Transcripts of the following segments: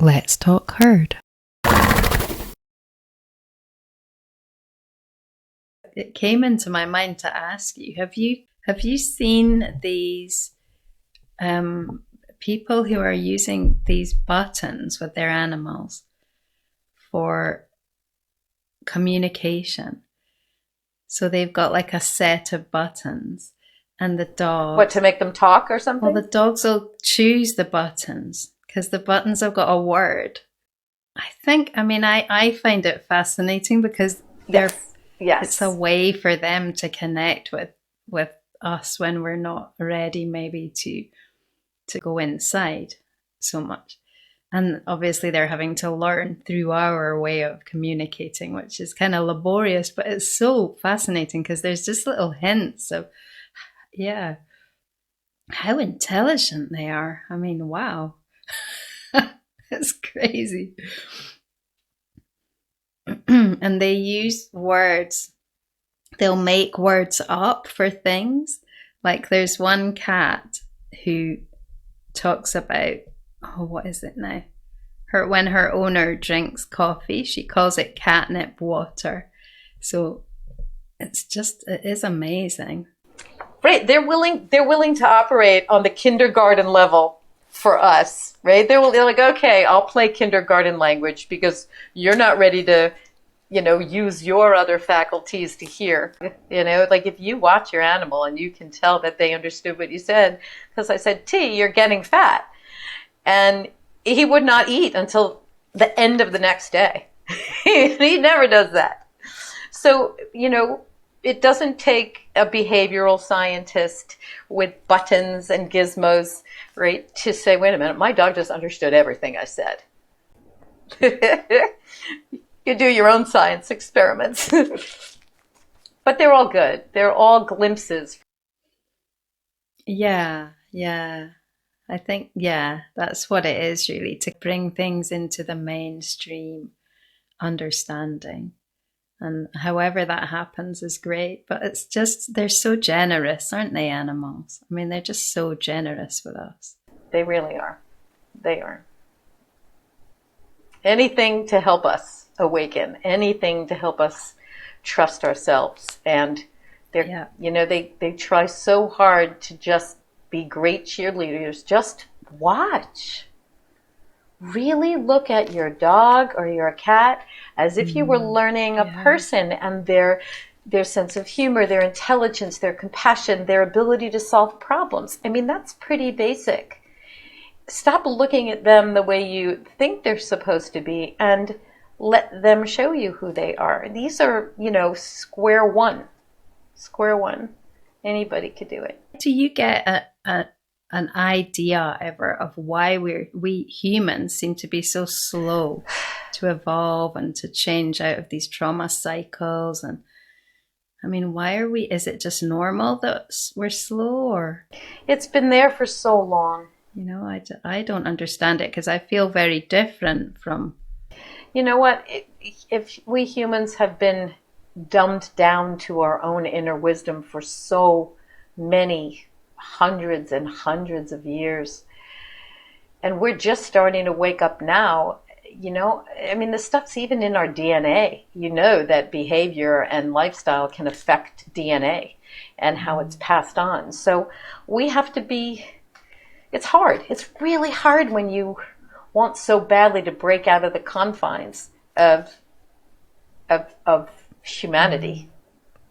Let's talk herd. It came into my mind to ask you, have you seen these people who are using these buttons with their animals for communication? So they've got like a set of buttons, and the dogs... What, to make them talk or something? Well, the dogs will choose the buttons because the buttons have got a word. I find it fascinating because Yes. it's a way for them to connect with us when we're not ready maybe to go inside so much. And obviously they're having to learn through our way of communicating, which is kind of laborious, but it's so fascinating because there's just little hints of, yeah, how intelligent they are. I mean, wow. It's crazy. And they use words. They'll make words up for things. Like there's one cat who talks about, oh, what is it now? When her owner drinks coffee, she calls it catnip water. So it is amazing. Right. They're willing to operate on the kindergarten level for us, right? They're like, okay, I'll play kindergarten language because you're not ready to, use your other faculties to hear. Like if you watch your animal and you can tell that they understood what you said, because I said, T, you're getting fat. And he would not eat until the end of the next day. He never does that. So, it doesn't take a behavioral scientist with buttons and gizmos, right, to say, wait a minute, my dog just understood everything I said. You do your own science experiments. But they're all good. They're all glimpses. Yeah. I think, that's what it is really, to bring things into the mainstream understanding. And however that happens is great, but it's just, they're so generous, aren't they, animals? I mean, they're just so generous with us. They really are. They are. Anything to help us awaken, anything to help us trust ourselves. And they try so hard to just be great cheerleaders. Just watch. Really look at your dog or your cat as if you were learning a person, and their sense of humor, their intelligence, their compassion, their ability to solve problems. I mean, that's pretty basic. Stop looking at them the way you think they're supposed to be and let them show you who they are. These are, square one. Square one. Anybody could do it. Do you get an idea ever of why we humans seem to be so slow to evolve and to change out of these trauma cycles? And I mean, why are we? Is it just normal that we're slow, or it's been there for so long? I don't understand it because I feel very different from. You know what? If we humans have been dumbed down to our own inner wisdom for so many hundreds and hundreds of years, and we're just starting to wake up now, the stuff's even in our DNA. That behavior and lifestyle can affect DNA and how it's passed on. So we have to be, it's hard. It's really hard when you want so badly to break out of the confines of humanity,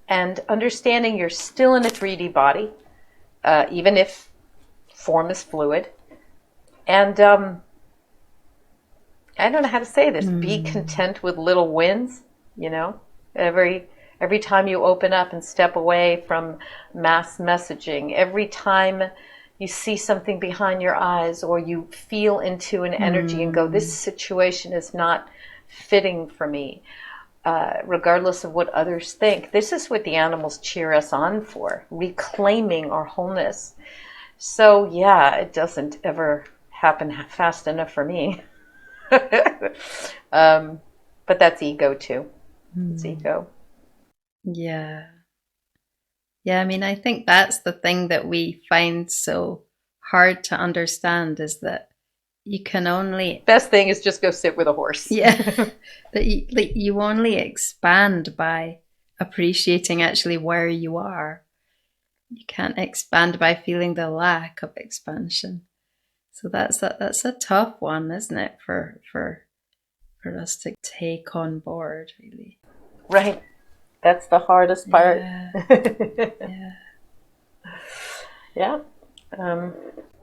and understanding you're still in a 3D body, even if form is fluid. And I don't know how to say this. Be content with little wins. Every time you open up and step away from mass messaging, every time you see something behind your eyes, or you feel into an energy and go, this situation is not fitting for me, regardless of what others think. This is what the animals cheer us on for, reclaiming our wholeness. So yeah, it doesn't ever happen fast enough for me. But that's ego too. It's ego. Yeah. I mean, I think that's the thing that we find so hard to understand, is that you can only, best thing is just go sit with a horse. yeah, that you only expand by appreciating actually where you are. You can't expand by feeling the lack of expansion. So that's a tough one, isn't it, for us to take on board, really. Right. That's the hardest part. Yeah. Yeah.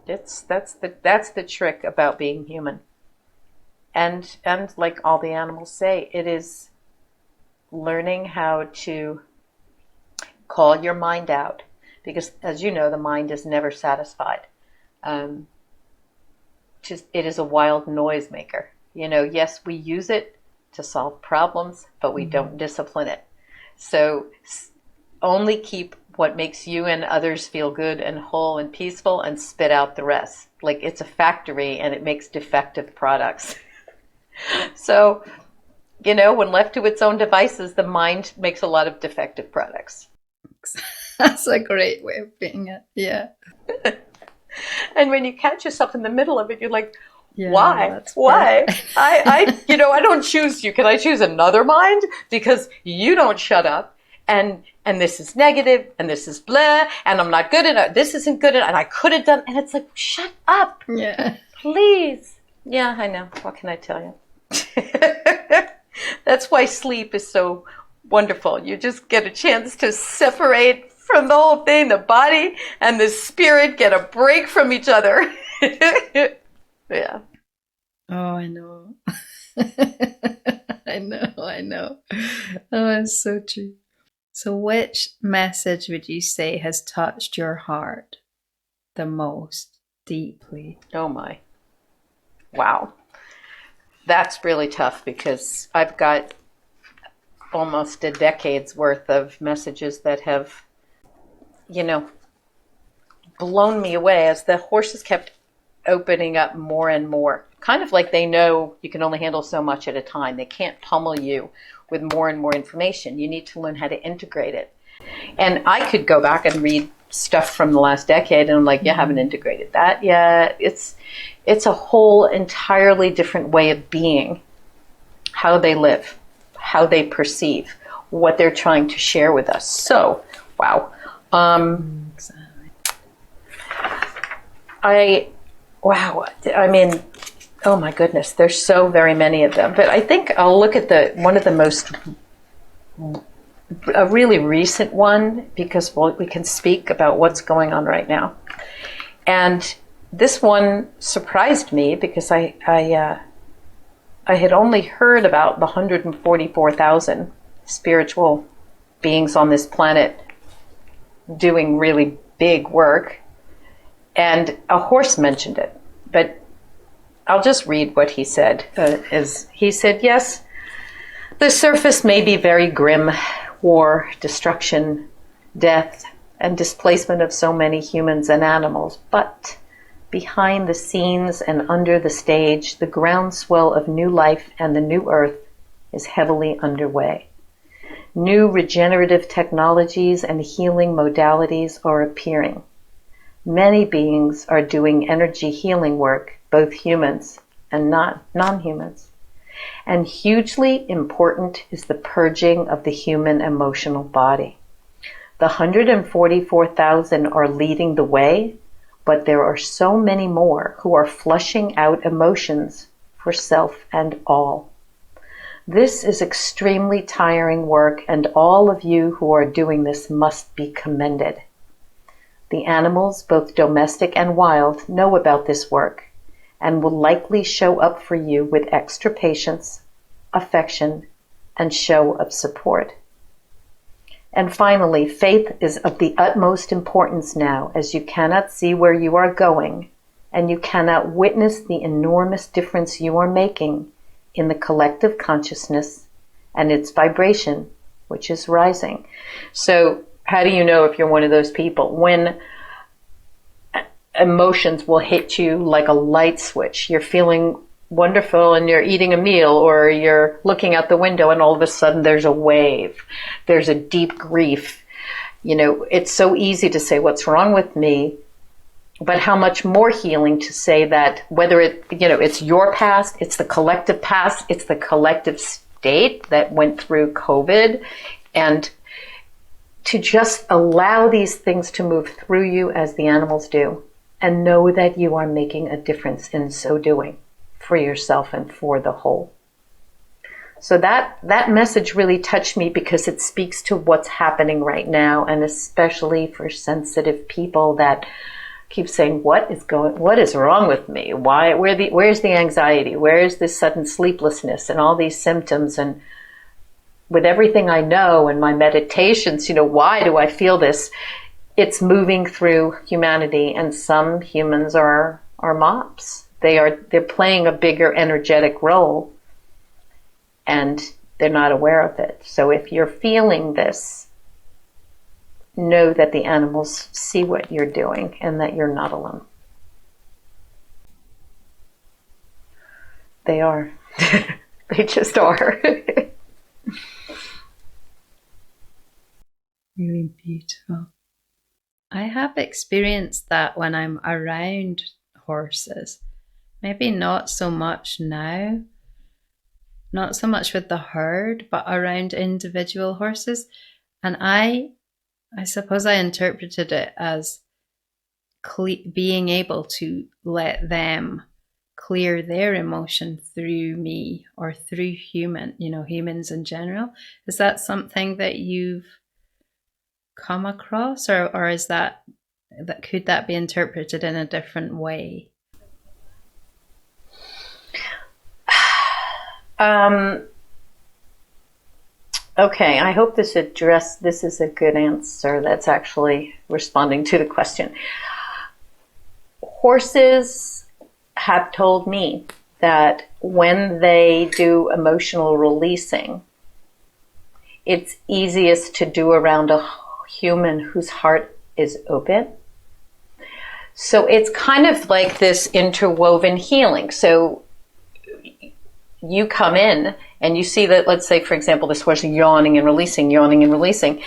That's the trick about being human. And like all the animals say, it is learning how to call your mind out, because as you know, the mind is never satisfied. It is a wild noise maker. Yes, we use it to solve problems, but we don't discipline it. So only keep what makes you and others feel good and whole and peaceful, and spit out the rest. Like it's a factory and it makes defective products. So, when left to its own devices, the mind makes a lot of defective products. That's a great way of putting it. Yeah. And when you catch yourself in the middle of it, you're like, Yeah, why? Why? I don't choose you. Can I choose another mind? Because you don't shut up. And this is negative, and this is blah, and I'm not good enough. This isn't good enough, and I could have done. And it's like, shut up. Yeah. Please. Yeah, I know. What can I tell you? That's why sleep is so wonderful. You just get a chance to separate from the whole thing. The body and the spirit get a break from each other. Yeah. Oh, I know. I know. Oh, it's so true. So which message would you say has touched your heart the most deeply? Oh my. Wow. That's really tough, because I've got almost a decade's worth of messages that have, blown me away as the horses kept opening up more and more. Kind of like they know you can only handle so much at a time. They can't pummel you with more and more information. You need to learn how to integrate it. And I could go back and read stuff from the last decade, and I'm like, you haven't integrated that yet. It's a whole entirely different way of being, how they live, how they perceive, what they're trying to share with us. So, wow. I mean, oh my goodness, there's so very many of them. But I think I'll look at one of the most, a really recent one, because we can speak about what's going on right now. And this one surprised me, because I had only heard about the 144,000 spiritual beings on this planet doing really big work. And a horse mentioned it. But I'll just read what he said. He said, yes, the surface may be very grim. War, destruction, death, and displacement of so many humans and animals. But behind the scenes and under the stage, the groundswell of new life and the new earth is heavily underway. New regenerative technologies and healing modalities are appearing. Many beings are doing energy healing work, both humans and non-humans. And hugely important is the purging of the human emotional body. The 144,000 are leading the way, but there are so many more who are flushing out emotions for self and all. This is extremely tiring work, and all of you who are doing this must be commended. The animals, both domestic and wild, know about this work and will likely show up for you with extra patience, affection, and show of support. And finally, faith is of the utmost importance now, as you cannot see where you are going, and you cannot witness the enormous difference you are making in the collective consciousness and its vibration, which is rising. So how do you know if you're one of those people? When emotions will hit you like a light switch. You're feeling wonderful and you're eating a meal, or you're looking out the window and all of a sudden there's a wave. There's a deep grief. It's so easy to say, what's wrong with me? but how much more healing to say that whether it's your past, it's the collective past, it's the collective state that went through COVID, and to just allow these things to move through you as the animals do, and know that you are making a difference in so doing for yourself and for the whole. So that message really touched me because it speaks to what's happening right now, and especially for sensitive people that keep saying, what is wrong with me? Where's the anxiety? Where's this sudden sleeplessness and all these symptoms? And with everything I know and my meditations, why do I feel this? It's moving through humanity, and some humans are mops. They're playing a bigger energetic role, and they're not aware of it. So if you're feeling this, know that the animals see what you're doing and that you're not alone. They are. They just are. Really beautiful. I have experienced that when I'm around horses. Maybe not so much now. Not so much with the herd, but around individual horses. And I suppose I interpreted it as being able to let them clear their emotion through me or through humans in general. Is that something that you've come across, or is that could that be interpreted in a different way? Okay, I hope this is a good answer that's actually responding to the question. Horses have told me that when they do emotional releasing, it's easiest to do around a human whose heart is open. So it's kind of like this interwoven healing. So you come in and you see that, let's say, for example, this horse yawning and releasing.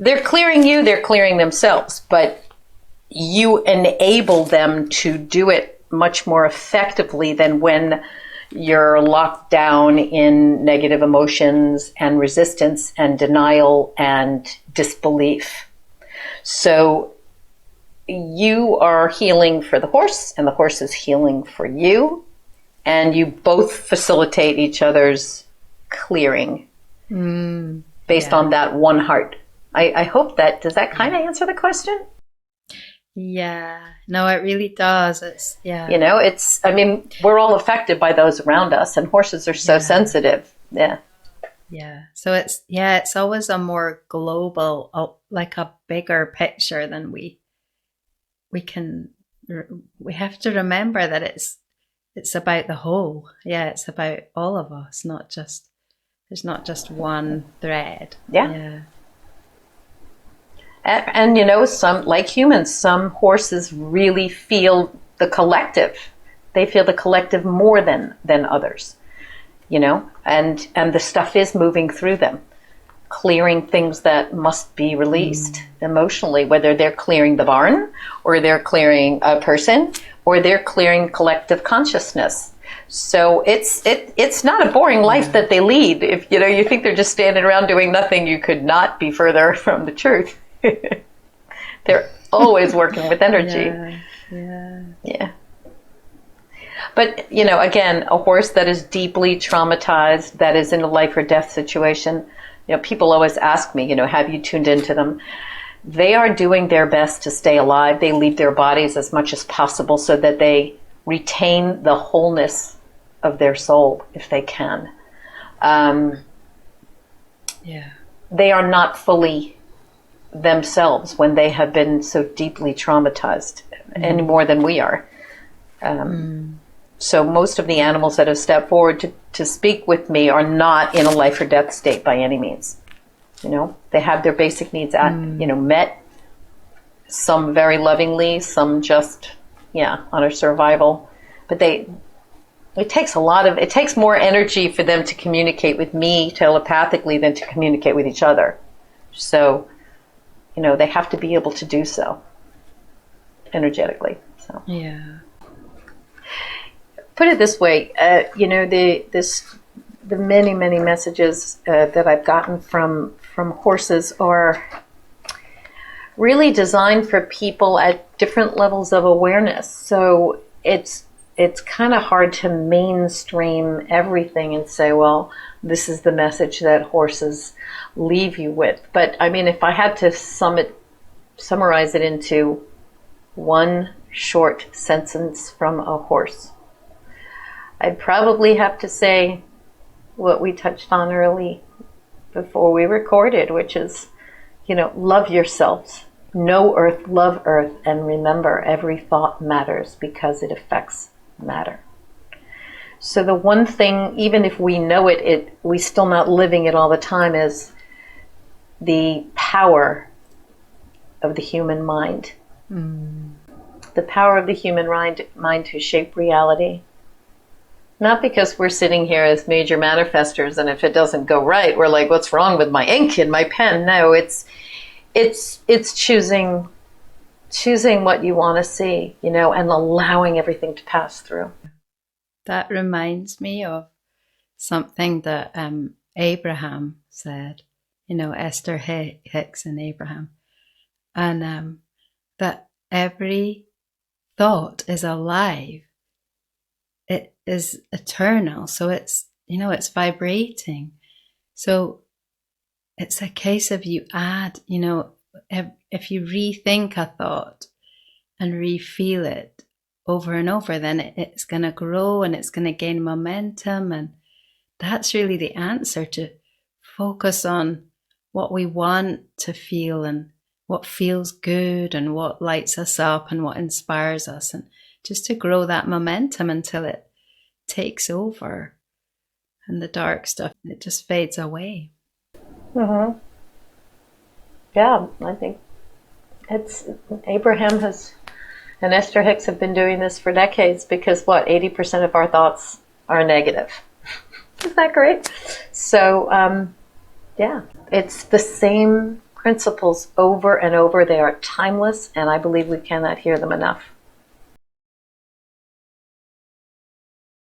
They're clearing you, they're clearing themselves, but you enable them to do it much more effectively than when you're locked down in negative emotions and resistance and denial and disbelief. So you are healing for the horse, and the horse is healing for you. And you both facilitate each other's clearing based on that one heart. I hope does that kind of answer the question? Yeah, no, it really does. It's, yeah. We're all affected by those around us, and horses are so sensitive. Yeah. Yeah. So it's always a more global, like a bigger picture than we have to remember that it's about the whole. Yeah, it's about all of us, there's not just one thread. Yeah. And some, like humans, some horses really feel the collective. They feel the collective more than others, and the stuff is moving through them, clearing things that must be released emotionally, whether they're clearing the barn or they're clearing a person or they're clearing collective consciousness. So it's not a boring life that they lead. If you think they're just standing around doing nothing, you could not be further from the truth. They're always working with energy. Yeah. But again, a horse that is deeply traumatized, that is in a life or death situation, people always ask me, have you tuned into them? They are doing their best to stay alive. They leave their bodies as much as possible so that they retain the wholeness of their soul, if they can. They are not fully themselves when they have been so deeply traumatized, any more than we are. So most of the animals that have stepped forward to speak with me are not in a life or death state by any means. They have their basic needs met. Some very lovingly, some just on a survival. But it takes more energy for them to communicate with me telepathically than to communicate with each other. So they have to be able to do so energetically. So Yeah. put it this way, the many messages that I've gotten from horses are really designed for people at different levels of awareness. So it's kind of hard to mainstream everything and say, well, this is the message that horses leave you with. But I mean, if I had to summarize it into one short sentence from a horse, I'd probably have to say what we touched on early before we recorded, which is, love yourselves, know earth, love earth, and remember every thought matters because it affects matter. So the one thing, even if we know it, we still not living it all the time, is the power of the human mind. The power of the human mind to shape reality. Not because we're sitting here as major manifestors, and if it doesn't go right, we're like, what's wrong with my ink and my pen? No, it's choosing what you want to see, and allowing everything to pass through. That reminds me of something that Abraham said, Esther Hicks and Abraham, and that every thought is alive. It is eternal, so it's it's vibrating. So it's a case of you add, if you rethink a thought and re-feel it over and over, then it's going to grow and it's going to gain momentum. And that's really the answer, to focus on what we want to feel and what feels good and what lights us up and what inspires us, and just to grow that momentum until it takes over and the dark stuff, it just fades away. Mm-hmm. Yeah, I think it's Abraham and Esther Hicks have been doing this for decades, because 80% of our thoughts are negative. Isn't that great? So, it's the same principles over and over. They are timeless, and I believe we cannot hear them enough.